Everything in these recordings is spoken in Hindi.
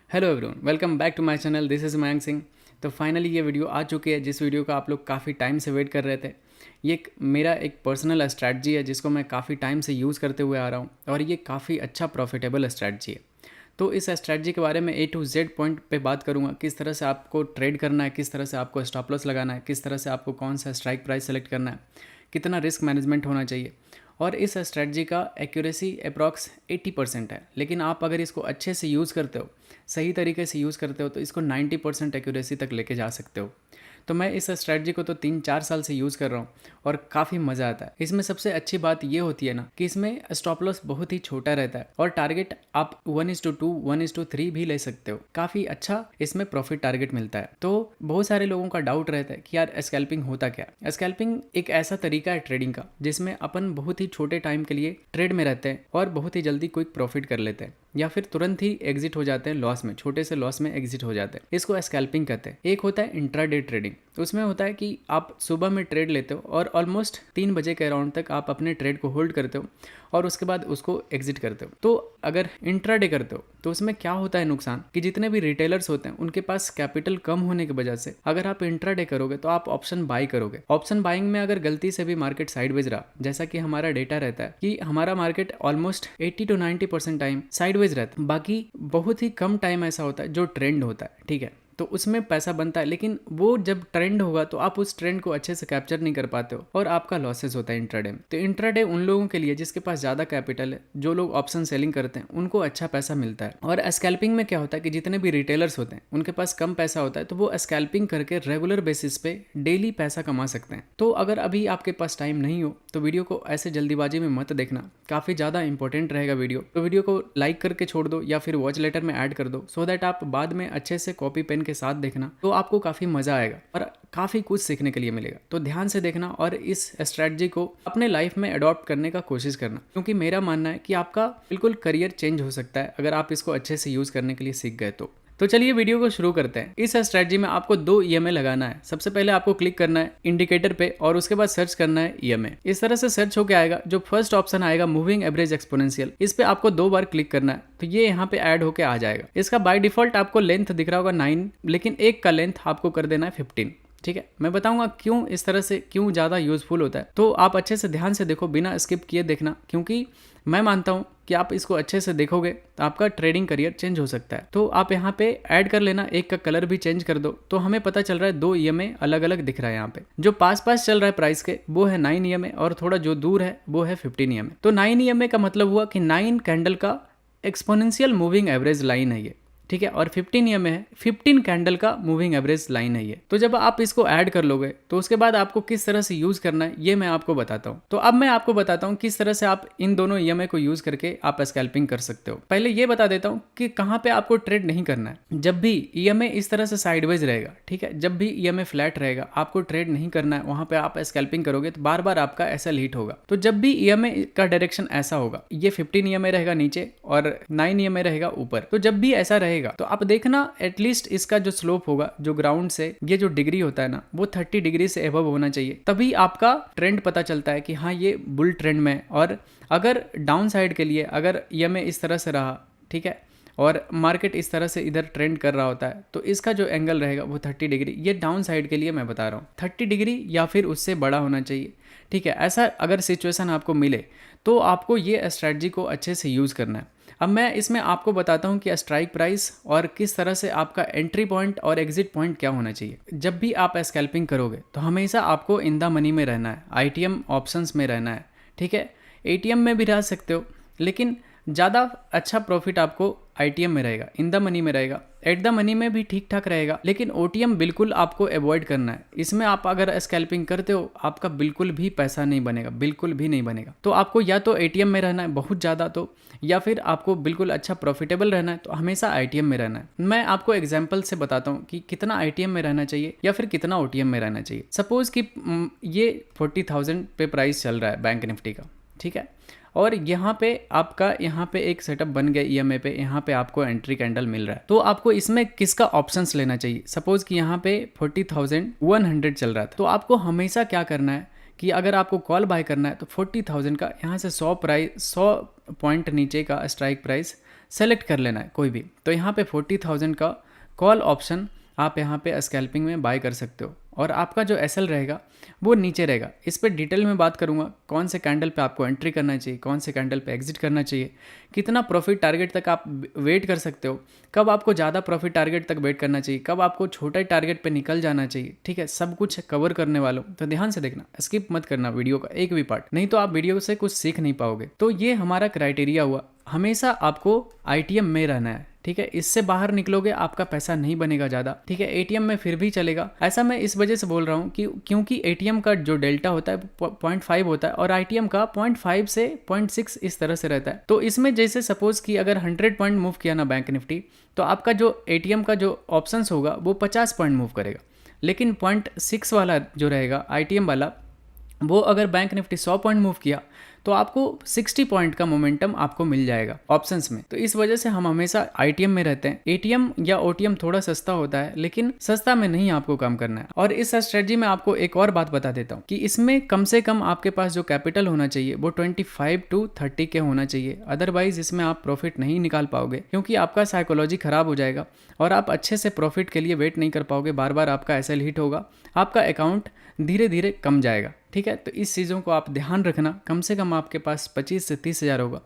Hello everyone, welcome back to my channel. This is Mayank Singh. तो फाइनली ये वीडियो आ चुकी है, जिस वीडियो का आप लोग काफ़ी टाइम से वेट कर रहे थे। मेरा एक पर्सनल स्ट्रैटेजी है जिसको मैं काफ़ी टाइम से यूज़ करते हुए आ रहा हूँ और ये काफ़ी अच्छा प्रॉफिटेबल स्ट्रैटेजी है। तो इस स्ट्रैटेजी के बारे में A to Z पॉइंट पे बात करूँगा। किस तरह से आपको ट्रेड करना है, किस तरह से आपको स्टॉप लॉस लगाना है, किस तरह से आपको कौन सा स्ट्राइक प्राइस सेलेक्ट करना है, कितना रिस्क मैनेजमेंट होना चाहिए। और इस स्ट्रैटेजी का एक्यूरेसी अप्रॉक्स 80% है, लेकिन आप अगर इसको अच्छे से यूज़ करते हो, सही तरीके से यूज़ करते हो, तो इसको 90% एक्यूरेसी तक लेके जा सकते हो। तो मैं इस स्ट्रैटेजी को तो 3-4 साल से यूज़ कर रहा हूँ और काफ़ी मज़ा आता है। इसमें सबसे अच्छी बात ये होती है ना कि इसमें स्टॉप लॉस बहुत ही छोटा रहता है और टारगेट आप 1:2, 1:3 भी ले सकते हो। काफ़ी अच्छा इसमें प्रॉफिट टारगेट मिलता है। तो बहुत सारे लोगों का डाउट रहता है कि यार स्कैल्पिंग होता क्या है। स्कैल्पिंग एक ऐसा तरीका है ट्रेडिंग का जिसमें अपन बहुत ही छोटे टाइम के लिए ट्रेड में रहते हैं और बहुत ही जल्दी क्विक प्रॉफिट कर लेते हैं या फिर तुरंत ही एग्जिट हो जाते हैं लॉस में, छोटे से लॉस में एग्जिट हो जाते हैं। इसको स्कैल्पिंग कहते हैं। एक होता है इंट्राडे ट्रेडिंग। उसमें होता है कि आप सुबह में ट्रेड लेते हो और ऑलमोस्ट 3 बजे के अराउंड तक आप अपने ट्रेड को होल्ड करते हो और उसके बाद उसको एग्जिट करते हो। तो अगर इंट्राडे करते हो तो उसमें क्या होता है नुकसान कि जितने भी रिटेलर्स होते हैं उनके पास कैपिटल कम होने की वजह से अगर आप इंट्राडे करोगे तो आप ऑप्शन बाई करोगे। ऑप्शन बाइंग में अगर गलती से भी मार्केट साइडवेज रहा, जैसा कि हमारा डेटा रहता है कि हमारा market almost 80 to 90% time sideways रहता है, बाकी बहुत ही कम टाइम ऐसा होता है जो ट्रेंड होता है, ठीक है। तो उसमें पैसा बनता है, लेकिन वो जब ट्रेंड होगा तो आप उस ट्रेंड को अच्छे से कैप्चर नहीं कर पाते हो और आपका लॉसेस होता है इंट्राडे में। तो इंट्राडे उन लोगों के लिए जिसके पास ज़्यादा कैपिटल है, जो लोग ऑप्शन सेलिंग करते हैं, उनको अच्छा पैसा मिलता है। और स्कैल्पिंग में क्या होता है कि जितने भी रिटेलर्स होते हैं उनके पास कम पैसा होता है, तो वो स्कैल्पिंग करके रेगुलर बेसिस पे डेली पैसा कमा सकते हैं। तो अगर अभी आपके पास टाइम नहीं हो तो वीडियो को ऐसे जल्दीबाजी में मत देखना, काफ़ी ज़्यादा इंपॉर्टेंट रहेगा वीडियो। तो वीडियो को लाइक करके छोड़ दो या फिर वॉच लेटर में ऐड कर दो, सो दैट आप बाद में अच्छे से कॉपी पेन के साथ देखना, तो आपको काफ़ी मज़ा आएगा और काफ़ी कुछ सीखने के लिए मिलेगा। तो ध्यान से देखना और इस स्ट्रैटेजी को अपने लाइफ में अडॉप्ट करने का कोशिश करना, क्योंकि मेरा मानना है कि आपका बिल्कुल करियर चेंज हो सकता है अगर आप इसको अच्छे से यूज़ करने के लिए सीख गए तो चलिए वीडियो को शुरू करते हैं। इस स्ट्रैटेजी में आपको 2 EMA लगाना है। सबसे पहले आपको क्लिक करना है इंडिकेटर पे और उसके बाद सर्च करना है EMA। इस तरह से सर्च होकर आएगा। जो फर्स्ट ऑप्शन आएगा मूविंग एवरेज एक्सपोनेंशियल, इस पे आपको 2 बार क्लिक करना है तो ये यहाँ पे ऐड होके आ जाएगा। इसका बाय डिफॉल्ट आपको लेंथ दिख रहा होगा 9, लेकिन एक का लेंथ आपको कर देना है 15। ठीक है, मैं बताऊंगा क्यों इस तरह से क्यों ज़्यादा यूजफुल होता है। तो आप अच्छे से ध्यान से देखो, बिना स्किप किए देखना, क्योंकि मैं मानता हूं कि आप इसको अच्छे से देखोगे तो आपका ट्रेडिंग करियर चेंज हो सकता है। तो आप यहाँ पे ऐड कर लेना, एक का कलर भी चेंज कर दो। तो हमें पता चल रहा है 2 EMA अलग अलग दिख रहा है। यहाँ पे जो पास पास चल रहा है प्राइस के वो है 9 EMA और थोड़ा जो दूर है वो है 15 EMA। तो 9 EMA का मतलब हुआ कि 9 कैंडल का एक्सपोनेंशियल मूविंग एवरेज लाइन है ये, ठीक है। और 15 EMA है 15 कैंडल का मूविंग एवरेज लाइन है ये। तो जब आप इसको ऐड कर लोगे तो उसके बाद आपको किस तरह से यूज करना है ये मैं आपको बताता हूँ। तो अब मैं आपको बताता हूँ किस तरह से आप इन दोनों EMA को यूज करके आप स्कैल्पिंग कर सकते हो। पहले ये बता देता हूँ कि कहाँ पे आपको ट्रेड नहीं करना है। जब भी EMA इस तरह से साइडवेज रहेगा, ठीक है, जब भी EMA फ्लैट रहेगा, आपको ट्रेड नहीं करना है। वहां पे आप स्कैल्पिंग करोगे तो बार बार आपका ऐसा हिट होगा। तो जब भी EMA का डायरेक्शन ऐसा होगा, ये 15 EMA रहेगा नीचे और 9 EMA रहेगा ऊपर, तो जब भी ऐसा रहेगा तो आप देखना एटलीस्ट इसका जो स्लोप होगा, जो ग्राउंड से ये जो डिग्री होता है ना, वो 30 डिग्री से एबव होना चाहिए। तभी आपका ट्रेंड पता चलता है कि हाँ ये बुल ट्रेंड में। और अगर डाउन साइड के लिए अगर EMA इस तरह से रहा, ठीक है, और मार्केट इस तरह से इधर ट्रेंड कर रहा होता है, तो इसका जो एंगल रहेगा वो 30 डिग्री, ये डाउन साइड के लिए मैं बता रहा हूँ, 30 डिग्री या फिर उससे बड़ा होना चाहिए, ठीक है। ऐसा अगर सिचुएशन आपको मिले तो आपको ये स्ट्रैटेजी को अच्छे से यूज़ करना है। अब मैं इसमें आपको बताता हूँ कि स्ट्राइक प्राइस और किस तरह से आपका एंट्री पॉइंट और एग्जिट पॉइंट क्या होना चाहिए। जब भी आप स्कैल्पिंग करोगे तो हमेशा आपको इन द मनी में रहना है, ITM ऑप्शंस में रहना है, ठीक है। ATM में भी रह सकते हो, लेकिन ज़्यादा अच्छा प्रॉफिट आपको ITM में रहेगा, इन द मनी में रहेगा। एट द मनी में भी ठीक ठाक रहेगा, लेकिन OTM बिल्कुल आपको अवॉइड करना है। इसमें आप अगर स्कैल्पिंग करते हो आपका बिल्कुल भी पैसा नहीं बनेगा, बिल्कुल भी नहीं बनेगा। तो आपको या तो ATM में रहना है बहुत ज़्यादा, तो या फिर आपको बिल्कुल अच्छा प्रॉफिटेबल रहना है तो हमेशा ITM में रहना है। मैं आपको एग्जाम्पल से बताता हूँ कि कितना ITM में रहना चाहिए या फिर कितना OTM में रहना चाहिए। सपोज कि ये 40,000 पे प्राइस चल रहा है बैंक निफ्टी का, ठीक है, और यहाँ पे आपका यहाँ पे एक सेटअप बन गया EMA पे, यहाँ पे आपको एंट्री कैंडल मिल रहा है। तो आपको इसमें किसका ऑप्शंस लेना चाहिए। सपोज कि यहाँ पे 40,100 चल रहा था, तो आपको हमेशा क्या करना है कि अगर आपको कॉल बाय करना है तो 40,000 का यहाँ से 100 पॉइंट नीचे का स्ट्राइक प्राइस सेलेक्ट कर लेना है कोई भी। तो यहाँ पे 40,000 का कॉल ऑप्शन आप यहाँ पे स्कैल्पिंग में बाय कर सकते हो और आपका जो एसएल रहेगा वो नीचे रहेगा। इस पर डिटेल में बात करूँगा कौन से कैंडल पे आपको एंट्री करना चाहिए, कौन से कैंडल पे एग्जिट करना चाहिए, कितना प्रॉफिट टारगेट तक आप वेट कर सकते हो, कब आपको ज़्यादा प्रॉफिट टारगेट तक वेट करना चाहिए, कब आपको छोटे टारगेट पे निकल जाना चाहिए। ठीक है, सब कुछ कवर करने वाला हूँ, तो ध्यान से देखना, स्किप मत करना वीडियो का एक भी पार्ट, नहीं तो आप वीडियो से कुछ सीख नहीं पाओगे। तो ये हमारा क्राइटेरिया हुआ, हमेशा आपको आईटीएम में रहना है। ठीक है, इससे बाहर निकलोगे आपका पैसा नहीं बनेगा ज़्यादा। ठीक है, एटीएम में फिर भी चलेगा। ऐसा मैं इस वजह से बोल रहा हूँ कि क्योंकि एटीएम का जो डेल्टा होता है 0.5 होता है और आईटीएम का 0.5 से 0.6 इस तरह से रहता है। तो इसमें जैसे सपोज कि अगर 100 पॉइंट मूव किया ना बैंक निफ्टी, तो आपका जो एटीएम का जो ऑप्शंस होगा वो 50 पॉइंट मूव करेगा। लेकिन 0.6 वाला जो रहेगा आईटीएम वाला, वो अगर बैंक निफ्टी 100 पॉइंट मूव किया तो आपको 60 पॉइंट का मोमेंटम आपको मिल जाएगा ऑप्शंस में। तो इस वजह से हम हमेशा आईटीएम में रहते हैं। एटीएम या ओटीएम थोड़ा सस्ता होता है, लेकिन सस्ता में नहीं आपको काम करना है। और इस स्ट्रेटजी में आपको एक और बात बता देता हूँ कि इसमें कम से कम आपके पास जो कैपिटल होना चाहिए वो 25 to 30 के होना चाहिए। अदरवाइज इसमें आप प्रॉफिट नहीं निकाल पाओगे, क्योंकि आपका साइकोलॉजी खराब हो जाएगा और आप अच्छे से प्रॉफिट के लिए वेट नहीं कर पाओगे। बार बार आपका एसएल हिट होगा, आपका अकाउंट धीरे धीरे कम जाएगा। ठीक है, तो इस चीज़ों को आप ध्यान रखना। कम से कम आपके पास 25 से 30 हज़ार होगा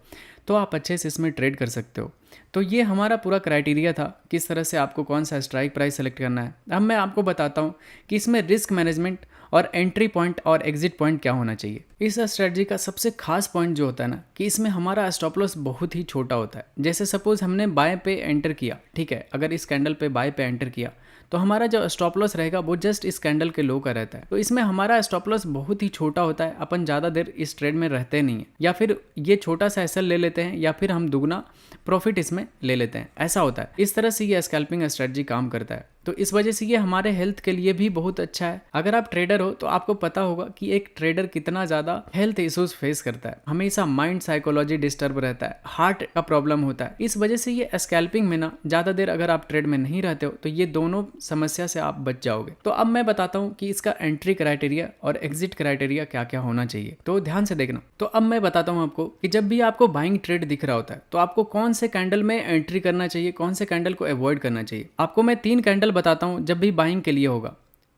तो आप अच्छे से इसमें ट्रेड कर सकते हो। तो ये हमारा पूरा क्राइटेरिया था, किस तरह से आपको कौन सा स्ट्राइक प्राइस सेलेक्ट करना है। अब मैं आपको बताता हूँ कि इसमें रिस्क मैनेजमेंट और एंट्री पॉइंट और एग्जिट पॉइंट क्या होना चाहिए। इस स्ट्रेटजी का सबसे खास पॉइंट जो होता है ना, कि इसमें हमारा स्टॉप लॉस बहुत ही छोटा होता है। जैसे सपोज हमने बाय पे एंटर किया, ठीक है, अगर इस कैंडल पे बाय पे एंटर किया तो हमारा जो स्टॉप लॉस रहेगा वो जस्ट इस कैंडल के लो का रहता है। तो इसमें हमारा स्टॉप लॉस बहुत ही छोटा होता है, अपन ज़्यादा देर इस ट्रेड में रहते नहीं है, या फिर ये छोटा सा एसएल ले लेते हैं या फिर हम दुगना प्रॉफिट इसमें ले लेते हैं, ऐसा होता है। इस तरह से ये स्कैल्पिंग स्ट्रेटजी काम करता है। तो इस वजह से ये हमारे हेल्थ के लिए भी बहुत अच्छा है। अगर आप ट्रेडर हो तो आपको पता होगा कि एक ट्रेडर कितना ज़्यादा हेल्थ इश्यूज फेस करता है, हमेशा माइंड साइकोलॉजी डिस्टर्ब रहता है, हार्ट का प्रॉब्लम होता है। इस वजह से ये स्कैल्पिंग में ना ज़्यादा देर अगर आप ट्रेड में नहीं रहते हो तो ये दोनों समस्या से आप बच जाओगे। तो अब मैं बताता हूँ कि इसका एंट्री क्राइटेरिया और एग्जिट क्राइटेरिया क्या क्या होना चाहिए, तो ध्यान से देखना। तो अब मैं बताता हूँ आपको कि जब भी आपको बाइंग ट्रेड दिख रहा होता है तो आपको कौन से कैंडल में एंट्री करना चाहिए, कौन से कैंडल को अवॉइड करना चाहिए। आपको मैं 3 कैंडल बताता हूँ जब भी बाइंग के लिए होगा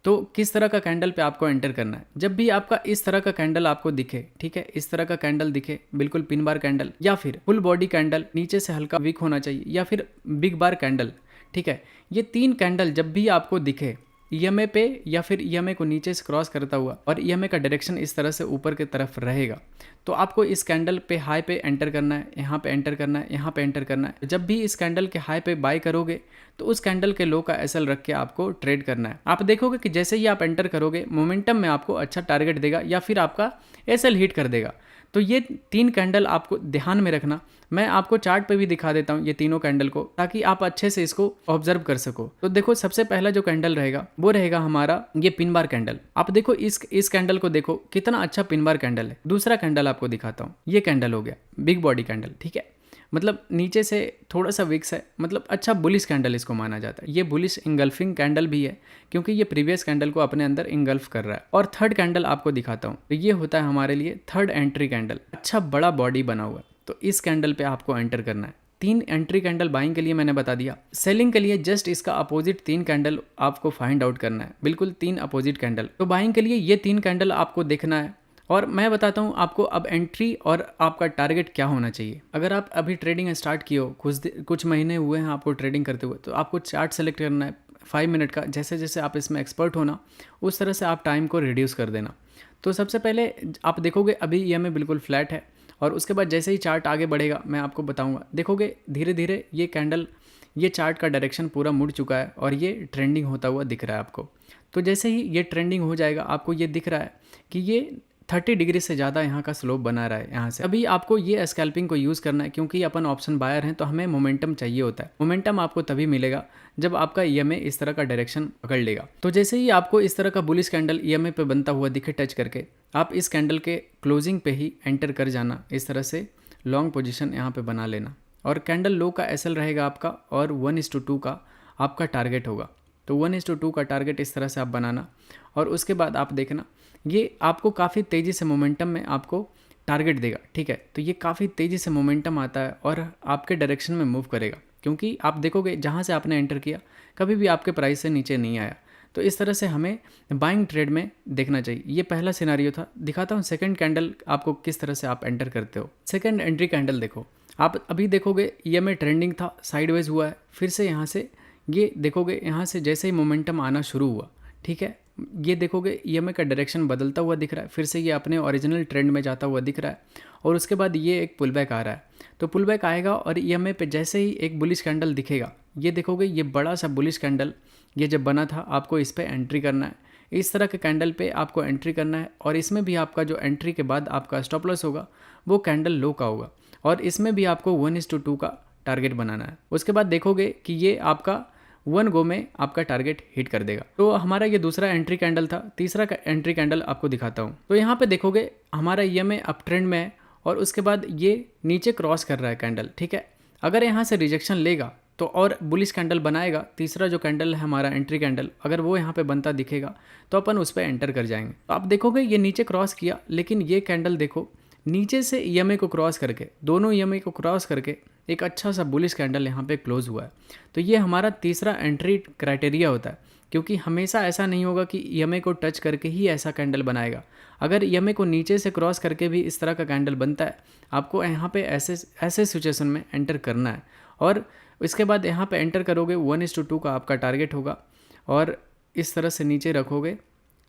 तो किस तरह का कैंडल पे आपको एंटर करना है। जब भी आपका इस तरह का कैंडल आपको दिखे, ठीक है, इस तरह का कैंडल दिखे, बिल्कुल पिन बार कैंडल या फिर फुल बॉडी कैंडल, नीचे से हल्का वीक होना चाहिए, या फिर बिग बार कैंडल, ठीक है, ये 3 कैंडल जब भी आपको दिखे ईएमए पे या फिर ईएमए को नीचे से क्रॉस करता हुआ और ईएमए का डायरेक्शन इस तरह से ऊपर की तरफ रहेगा, तो आपको इस कैंडल पे हाई पे एंटर करना है, यहाँ पे एंटर करना है, यहाँ पे एंटर करना है। जब भी इस कैंडल के हाई पे बाय करोगे तो उस कैंडल के लो का एसएल रख के आपको ट्रेड करना है। आप देखोगे कि जैसे ही आप एंटर करोगे मोमेंटम में आपको अच्छा टारगेट देगा या फिर आपका एसएल हिट कर देगा। तो ये 3 कैंडल आपको ध्यान में रखना। मैं आपको चार्ट पे भी दिखा देता हूँ ये तीनों कैंडल को, ताकि आप अच्छे से इसको ऑब्जर्व कर सको। तो देखो, सबसे पहला जो कैंडल रहेगा वो रहेगा हमारा ये पिन बार कैंडल। आप देखो इस कैंडल को देखो, कितना अच्छा पिन बार कैंडल है। दूसरा कैंडल आपको दिखाता हूँ, ये कैंडल हो गया बिग बॉडी कैंडल, ठीक है, मतलब नीचे से थोड़ा सा विक्स है, मतलब अच्छा बुलिश कैंडल इसको माना जाता है। ये बुलिश इंगल्फिंग कैंडल भी है क्योंकि ये प्रीवियस कैंडल को अपने अंदर इंगल्फ कर रहा है। और थर्ड कैंडल आपको दिखाता हूँ, तो ये होता है हमारे लिए थर्ड एंट्री कैंडल, अच्छा बड़ा बॉडी बना हुआ है। तो इस कैंडल पे आपको एंटर करना है। 3 एंट्री कैंडल बाइंग के लिए मैंने बता दिया। सेलिंग के लिए जस्ट इसका अपोजिट 3 कैंडल आपको फाइंड आउट करना है, बिल्कुल 3 अपोजिट कैंडल। तो बाइंग के लिए ये 3 कैंडल आपको देखना है। और मैं बताता हूँ आपको अब एंट्री और आपका टारगेट क्या होना चाहिए। अगर आप अभी ट्रेडिंग स्टार्ट किए हो, कुछ महीने हुए हैं आपको ट्रेडिंग करते हुए, तो आपको चार्ट सेलेक्ट करना है 5 मिनट का। जैसे जैसे आप इसमें एक्सपर्ट होना उस तरह से आप टाइम को रिड्यूस कर देना। तो सबसे पहले आप देखोगे अभी ईएमए बिल्कुल फ्लैट है, और उसके बाद जैसे ही चार्ट आगे बढ़ेगा मैं आपको बताऊँगा, देखोगे धीरे धीरे ये कैंडल, ये चार्ट का डायरेक्शन पूरा मुड़ चुका है और ये ट्रेंडिंग होता हुआ दिख रहा है आपको। तो जैसे ही ये ट्रेंडिंग हो जाएगा आपको ये दिख रहा है कि ये 30 डिग्री से ज़्यादा यहाँ का स्लोप बना रहा है यहाँ से। अभी आपको ये स्कैल्पिंग को यूज़ करना है क्योंकि अपन ऑप्शन बायर हैं तो हमें मोमेंटम चाहिए होता है। मोमेंटम आपको तभी मिलेगा जब आपका ईएमए इस तरह का डायरेक्शन पकड़ लेगा। तो जैसे ही आपको इस तरह का बुलिश कैंडल ईएमए पे बनता हुआ दिखे टच करके, आप इस कैंडल के क्लोजिंग पे ही एंटर कर जाना। इस तरह से लॉन्ग पोजीशन यहाँ पे बना लेना, और कैंडल लो का एसएल रहेगा आपका और 1:2 का आपका टारगेट होगा। तो 1:2 का टारगेट इस तरह से आप बनाना, और उसके बाद आप देखना ये आपको काफ़ी तेज़ी से मोमेंटम में आपको टारगेट देगा, ठीक है। तो ये काफ़ी तेज़ी से मोमेंटम आता है और आपके डायरेक्शन में मूव करेगा, क्योंकि आप देखोगे जहाँ से आपने एंटर किया कभी भी आपके प्राइस से नीचे नहीं आया। तो इस तरह से हमें बाइंग ट्रेड में देखना चाहिए। ये पहला सिनारियो था। दिखाता हूँ सेकंड कैंडल आपको किस तरह से आप एंटर करते हो। सेकंड एंट्री कैंडल देखो, आप अभी देखोगे ईएमए ट्रेंडिंग था, साइडवेज हुआ है, फिर से यहाँ से ये देखोगे, यहाँ से जैसे ही मोमेंटम आना शुरू हुआ, ठीक है, ये देखोगे ईएमए का डायरेक्शन बदलता हुआ दिख रहा है, फिर से ये अपने ओरिजिनल ट्रेंड में जाता हुआ दिख रहा है और उसके बाद ये एक पुल बैक आ रहा है। तो पुल बैक आएगा और ईएमए पे जैसे ही एक बुलिश कैंडल दिखेगा, ये देखोगे ये बड़ा सा बुलिश कैंडल ये जब बना था, आपको इस पर एंट्री करना है। इस तरह के कैंडल पे आपको एंट्री करना है और इसमें भी आपका जो एंट्री के बाद आपका स्टॉप लॉस होगा वो कैंडल लो का होगा और इसमें भी आपको 1:2 का टारगेट बनाना है। उसके बाद देखोगे कि ये आपका 1 गो में आपका टारगेट हिट कर देगा। तो हमारा ये दूसरा एंट्री कैंडल था। तीसरा एंट्री कैंडल आपको दिखाता हूँ। तो यहाँ पे देखोगे हमारा ईएमए अप ट्रेंड में है और उसके बाद ये नीचे क्रॉस कर रहा है कैंडल, ठीक है। अगर यहाँ से रिजेक्शन लेगा तो और बुलिश कैंडल बनाएगा, तीसरा जो कैंडल है हमारा एंट्री कैंडल, अगर वो यहाँ पे बनता दिखेगा तो अपन उस पर एंटर कर जाएंगे। तो आप देखोगे ये नीचे क्रॉस किया, लेकिन ये कैंडल देखो नीचे से ईएमए को क्रॉस करके, दोनों ईएमए को क्रॉस करके एक अच्छा सा बुलिश कैंडल यहाँ पे क्लोज हुआ है। तो ये हमारा तीसरा एंट्री क्राइटेरिया होता है, क्योंकि हमेशा ऐसा नहीं होगा कि ईएमए को टच करके ही ऐसा कैंडल बनाएगा। अगर ईएमए को नीचे से क्रॉस करके भी इस तरह का कैंडल बनता है, आपको यहाँ पे ऐसे सिचुएशन में एंटर करना है और इसके बाद यहाँ पे एंटर करोगे, 1:2 का आपका टारगेट होगा और इस तरह से नीचे रखोगे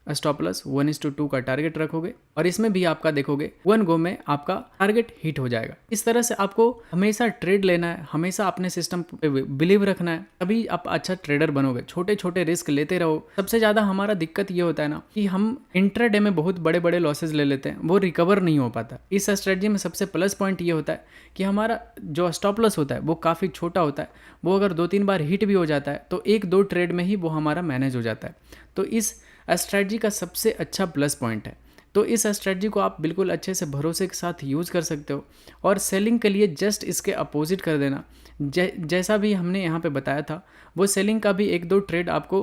स्टॉप लॉस, 1:2 का टारगेट रखोगे और इसमें भी आपका देखोगे 1 गो में आपका टारगेट हिट हो जाएगा। इस तरह से आपको हमेशा ट्रेड लेना है, हमेशा अपने सिस्टम पे बिलीव रखना है, तभी आप अच्छा ट्रेडर बनोगे। छोटे छोटे रिस्क लेते रहो। सबसे ज़्यादा हमारा दिक्कत ये होता है ना कि हम इंट्राडे में बहुत बड़े बड़े लॉसेज ले लेते हैं, वो रिकवर नहीं हो पाता। इस स्ट्रेटजी में सबसे प्लस पॉइंट ये होता है कि हमारा जो स्टॉप लॉस होता है वो काफ़ी छोटा होता है। वो अगर 2-3 बार हिट भी हो जाता है तो 1-2 ट्रेड में ही वो हमारा मैनेज हो जाता है। तो इस स्ट्रेटजी का सबसे अच्छा प्लस पॉइंट है। तो इस स्ट्रेटजी को आप बिल्कुल अच्छे से भरोसे के साथ यूज़ कर सकते हो और सेलिंग के लिए जस्ट इसके अपोजिट कर देना। जैसा भी हमने यहाँ पे बताया था, वो सेलिंग का भी 1-2 ट्रेड आपको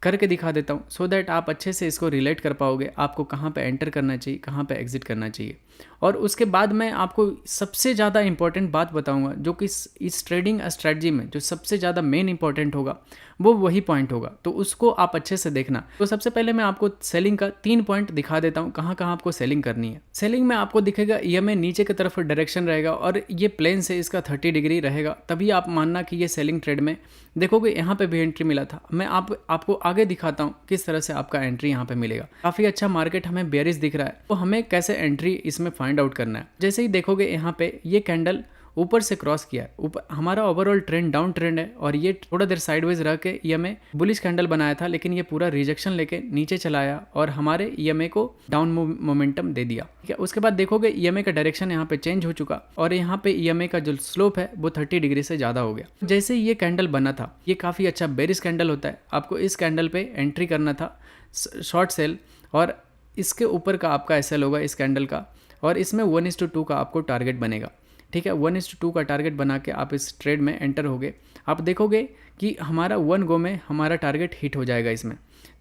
करके दिखा देता हूँ, सो दैट आप अच्छे से इसको रिलेट कर पाओगे, आपको कहाँ पे एंटर करना चाहिए, कहाँ पे एग्जिट करना चाहिए। और उसके बाद मैं आपको सबसे ज़्यादा इंपॉर्टेंट बात बताऊंगा, जो कि इस ट्रेडिंग स्ट्रेटजी में जो सबसे ज़्यादा मेन इंपॉर्टेंट होगा वो वही पॉइंट होगा। तो उसको आप अच्छे से देखना। तो सबसे पहले मैं आपको सेलिंग का 3 पॉइंट दिखा देता हूँ, कहाँ कहाँ आपको सेलिंग करनी है। सेलिंग में आपको दिखेगा ईएमए नीचे की तरफ डायरेक्शन रहेगा और ये प्लेन से इसका 30 डिग्री रहेगा, तभी आप मानना कि ये सेलिंग ट्रेड में। देखोगे यहाँ पे भी एंट्री मिला था। मैं आपको आगे दिखाता हूँ किस तरह से आपका एंट्री यहाँ पे मिलेगा। काफ़ी अच्छा मार्केट हमें बेयरिश दिख रहा है, तो हमें कैसे एंट्री इसमें फाइंड आउट करना है। जैसे ही देखोगे यहाँ पे ये कैंडल ऊपर से क्रॉस किया है, ऊपर हमारा ओवरऑल ट्रेंड डाउन ट्रेंड है और ये थोड़ा देर साइडवेज रह के ईएमए बुलिश कैंडल बनाया था, लेकिन ये पूरा रिजेक्शन लेके नीचे चला आया और हमारे ईएमए को डाउन मोमेंटम दे दिया, ठीक है। उसके बाद देखोगे ईएमए का डायरेक्शन यहाँ पे चेंज हो चुका और यहाँ पे ईएमए का जो स्लोप है वो 30 डिग्री से ज़्यादा हो गया। जैसे ये कैंडल बना था, ये काफ़ी अच्छा बेरिश कैंडल होता है, आपको इस कैंडल पे एंट्री करना था शॉर्ट सेल और इसके ऊपर का आपका एसएल होगा इस कैंडल का और इसमें 1:2 का आपको टारगेट बनेगा, ठीक है। 1:2 का टारगेट बना के आप इस ट्रेड में एंटर होगे। आप देखोगे कि हमारा 1 गो में हमारा टारगेट हिट हो जाएगा इसमें।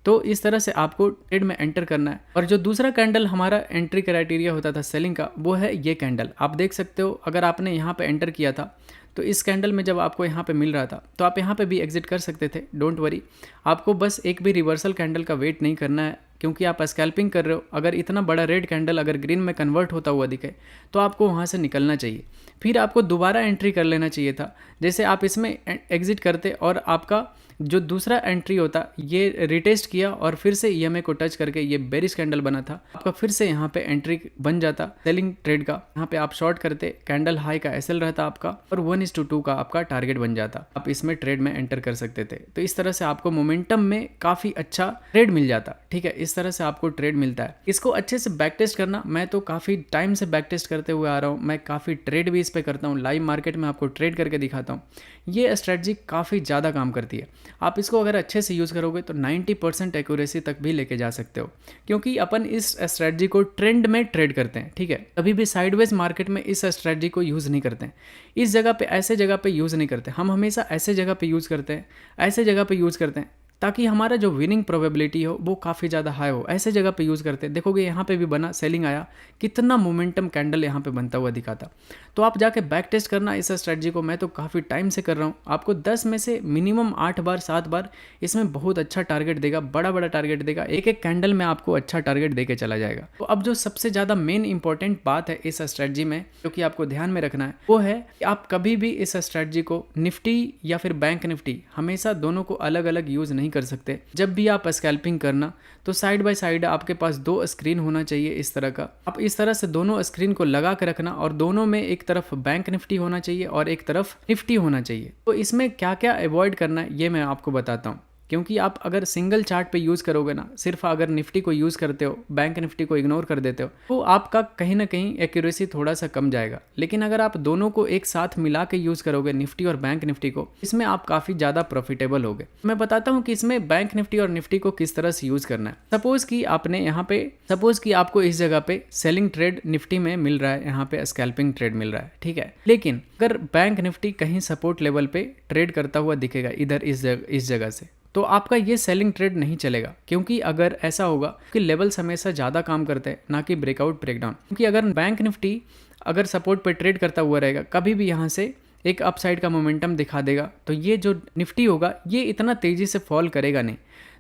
तो इस तरह से आपको ट्रेड में एंटर करना है। और जो दूसरा कैंडल हमारा एंट्री क्राइटेरिया होता था सेलिंग का, वो है ये कैंडल। आप देख सकते हो, अगर आपने यहाँ पे एंटर किया था तो इस कैंडल में जब आपको यहाँ पे मिल रहा था तो आप यहाँ पे भी एग्जिट कर सकते थे, डोंट वरी। आपको बस एक भी रिवर्सल कैंडल का वेट नहीं करना है, क्योंकि आप स्कैल्पिंग कर रहे हो। अगर इतना बड़ा रेड कैंडल अगर ग्रीन में कन्वर्ट होता हुआ दिखे तो आपको वहाँ से निकलना चाहिए, फिर आपको दोबारा एंट्री कर लेना चाहिए था। जैसे आप इसमें एग्जिट करते और आपका जो दूसरा एंट्री होता ये रिटेस्ट किया और फिर से ईएमए को टच करके ये बेरिश कैंडल बना था, आपका फिर से यहाँ पे एंट्री बन जाता सेलिंग ट्रेड का। यहाँ पे आप शॉर्ट करते, कैंडल हाई का एसएल रहता आपका और 1:2 का आपका टारगेट बन जाता, आप इसमें ट्रेड में एंटर कर सकते थे। तो इस तरह से आपको मोमेंटम में काफ़ी अच्छा ट्रेड मिल जाता, ठीक है। इस तरह से आपको ट्रेड मिलता है। इसको अच्छे से बैक टेस्ट करना, मैं तो काफ़ी टाइम से बैक टेस्ट करते हुए आ रहा हूँ, मैं काफ़ी ट्रेड भी इस पर करता हूँ, लाइव मार्केट में आपको ट्रेड करके दिखाता हूँ। ये स्ट्रेटजी काफ़ी ज़्यादा काम करती है। आप इसको अगर अच्छे से यूज़ करोगे तो 90% एक्यूरेसी तक भी लेके जा सकते हो, क्योंकि अपन इस स्ट्रेटजी को ट्रेंड में ट्रेड करते हैं, ठीक है। कभी भी साइडवेज मार्केट में इस स्ट्रेटजी को यूज़ नहीं करते हैं। इस जगह पे, ऐसे जगह पे यूज़ नहीं करते हम, हमेशा ऐसे जगह पे यूज़ करते हैं, ऐसे जगह पे यूज़ करते हैं ताकि हमारा जो विनिंग प्रोबेबिलिटी हो वो काफ़ी ज़्यादा हाई हो। ऐसे जगह पे यूज़ करते हैं। देखोगे यहाँ पे भी बना, सेलिंग आया, कितना मोमेंटम कैंडल यहाँ पे बनता हुआ दिखाता। तो आप जाके बैक टेस्ट करना इस स्ट्रेटजी को। मैं तो काफ़ी टाइम से कर रहा हूँ। आपको 10 में से मिनिमम 8 बार 7 बार इसमें बहुत अच्छा टारगेट देगा, बड़ा बड़ा टारगेट देगा। एक एक कैंडल में आपको अच्छा टारगेट दे के चला जाएगा। तो अब जो सबसे ज़्यादा मेन इंपॉर्टेंट बात है इस स्ट्रेटजी में, जो कि आपको ध्यान में रखना है, वो है कि आप कभी भी इस स्ट्रेटजी को निफ्टी या फिर बैंक निफ्टी, हमेशा दोनों को अलग अलग यूज़ नहीं कर सकते। जब भी आप स्कैल्पिंग करना तो साइड बाय साइड आपके पास 2 स्क्रीन होना चाहिए इस तरह का। आप इस तरह से दोनों स्क्रीन को लगा के रखना और दोनों में एक तरफ बैंक निफ्टी होना चाहिए और एक तरफ निफ्टी होना चाहिए। तो इसमें क्या क्या अवॉइड करना है ये मैं आपको बताता हूँ। क्योंकि आप अगर सिंगल चार्ट पे यूज़ करोगे ना, सिर्फ अगर निफ्टी को यूज़ करते हो, बैंक निफ्टी को इग्नोर कर देते हो, तो आपका कहीं ना कहीं एक्यूरेसी थोड़ा सा कम जाएगा। लेकिन अगर आप दोनों को एक साथ मिला के यूज़ करोगे, निफ्टी और बैंक निफ्टी को, इसमें आप काफ़ी ज़्यादा प्रॉफिटेबल होगे। मैं बताता हूँ कि इसमें बैंक निफ्टी और निफ्टी को किस तरह से यूज़ करना है। सपोज़ कि आपको इस जगह पे सेलिंग ट्रेड निफ्टी में मिल रहा है, यहाँ पे स्कैल्पिंग ट्रेड मिल रहा है, ठीक है। लेकिन अगर बैंक निफ्टी कहीं सपोर्ट लेवल पे ट्रेड करता हुआ दिखेगा इधर इस जगह से, तो आपका ये सेलिंग ट्रेड नहीं चलेगा। क्योंकि अगर ऐसा होगा कि लेवल्स हमेशा ज़्यादा काम करते हैं, ना कि ब्रेकआउट ब्रेकडाउन। क्योंकि अगर बैंक निफ्टी अगर सपोर्ट पे ट्रेड करता हुआ रहेगा, कभी भी यहाँ से एक अपसाइड का मोमेंटम दिखा देगा, तो ये जो निफ्टी होगा ये इतना तेज़ी से फॉल करेगा नहीं।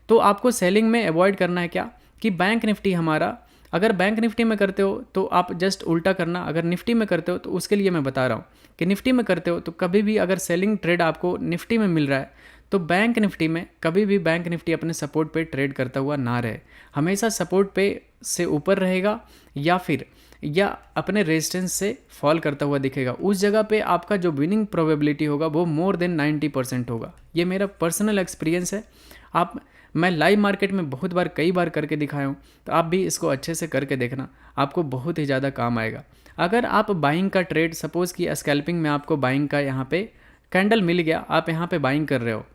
तो आपको सेलिंग में अवॉइड करना है क्या, कि बैंक निफ्टी हमारा, अगर बैंक निफ्टी में करते हो तो आप जस्ट उल्टा करना, अगर निफ्टी में करते हो तो उसके लिए मैं बता रहा हूँ कि निफ्टी में करते हो तो कभी भी अगर सेलिंग ट्रेड आपको निफ्टी में मिल रहा है, तो बैंक निफ्टी में कभी भी बैंक निफ्टी अपने सपोर्ट पे ट्रेड करता हुआ ना रहे। हमेशा सपोर्ट पे से ऊपर रहेगा या अपने रेजिस्टेंस से फॉल करता हुआ दिखेगा। उस जगह पे आपका जो विनिंग प्रोबेबिलिटी होगा वो मोर देन 90% होगा। ये मेरा पर्सनल एक्सपीरियंस है। मैं लाइव मार्केट में बहुत बार, कई बार करके दिखाया हूँ, तो आप भी इसको अच्छे से करके देखना, आपको बहुत ही ज़्यादा काम आएगा। अगर आप बाइंग का ट्रेड, सपोज़ कि स्कैल्पिंग में आपको बाइंग का यहाँ पे कैंडल मिल गया, आप यहाँ पे बाइंग कर रहे हो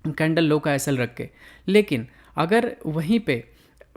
कैंडल लो का एसएल रख के, लेकिन अगर वहीं पे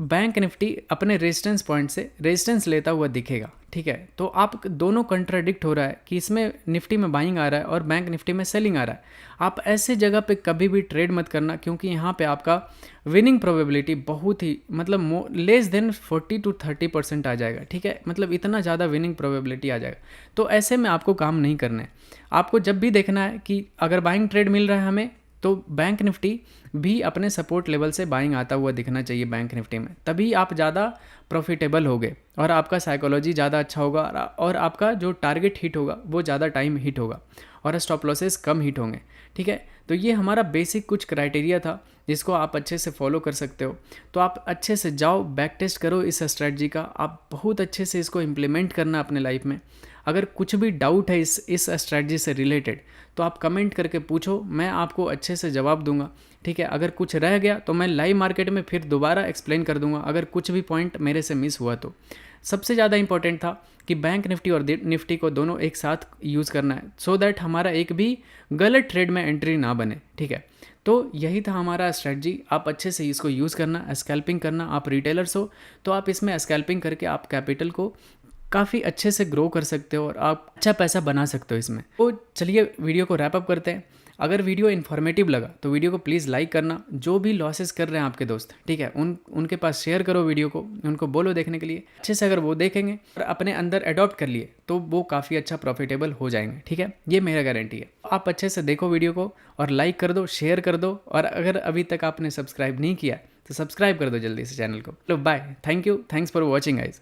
बैंक निफ्टी अपने रेजिस्टेंस पॉइंट से रेजिस्टेंस लेता हुआ दिखेगा, ठीक है, तो आप दोनों कंट्राडिक्ट हो रहा है कि इसमें निफ्टी में बाइंग आ रहा है और बैंक निफ्टी में सेलिंग आ रहा है। आप ऐसे जगह पे कभी भी ट्रेड मत करना, क्योंकि यहाँ पे आपका विनिंग प्रोबेबिलिटी बहुत ही मतलब लेस देन 40 to 30% आ जाएगा, ठीक है, मतलब इतना ज़्यादा विनिंग प्रोबेबिलिटी आ जाएगा। तो ऐसे में आपको काम नहीं करना है। आपको जब भी देखना है कि अगर बाइंग ट्रेड मिल रहा है हमें, तो बैंक निफ्टी भी अपने सपोर्ट लेवल से बाइंग आता हुआ दिखना चाहिए बैंक निफ्टी में, तभी आप ज़्यादा प्रॉफिटेबल होगे और आपका साइकोलॉजी ज़्यादा अच्छा होगा और आपका जो टारगेट हिट होगा वो ज़्यादा टाइम हिट होगा और स्टॉप लॉसेस कम हिट होंगे, ठीक है। तो ये हमारा बेसिक कुछ क्राइटेरिया था जिसको आप अच्छे से फॉलो कर सकते हो। तो आप अच्छे से जाओ, बैक टेस्ट करो इस स्ट्रेटजी का, आप बहुत अच्छे से इसको इम्प्लीमेंट करना अपने लाइफ में। अगर कुछ भी डाउट है इस स्ट्रेटजी से रिलेटेड, तो आप कमेंट करके पूछो, मैं आपको अच्छे से जवाब दूंगा, ठीक है। अगर कुछ रह गया तो मैं लाइव मार्केट में फिर दोबारा एक्सप्लेन कर दूंगा, अगर कुछ भी पॉइंट मेरे से मिस हुआ तो। सबसे ज़्यादा इंपॉर्टेंट था कि बैंक निफ्टी और निफ्टी को दोनों एक साथ यूज़ करना है, सो दैट हमारा एक भी गलत ट्रेड में एंट्री ना बने, ठीक है। तो यही था हमारा स्ट्रेटजी। आप अच्छे से इसको यूज़ करना, स्कैल्पिंग करना। आप रिटेलर्स हो तो आप इसमें स्कैल्पिंग करके आप कैपिटल को काफ़ी अच्छे से ग्रो कर सकते हो और आप अच्छा पैसा बना सकते हो इसमें। तो चलिए वीडियो को रैप अप करते हैं। अगर वीडियो इन्फॉर्मेटिव लगा तो वीडियो को प्लीज़ लाइक करना। जो भी लॉसेस कर रहे हैं आपके दोस्त, ठीक है, उनके पास शेयर करो वीडियो को, उनको बोलो देखने के लिए। अच्छे से अगर वो देखेंगे और अपने अंदर अडॉप्ट कर लिए तो वो काफ़ी अच्छा प्रॉफिटेबल हो जाएंगे, ठीक है, ये मेरा गारंटी है। आप अच्छे से देखो वीडियो को और लाइक कर दो, शेयर कर दो, और अगर अभी तक आपने सब्सक्राइब नहीं किया तो सब्सक्राइब कर दो जल्दी से चैनल को। लो bye, thank you, thanks for watching guys.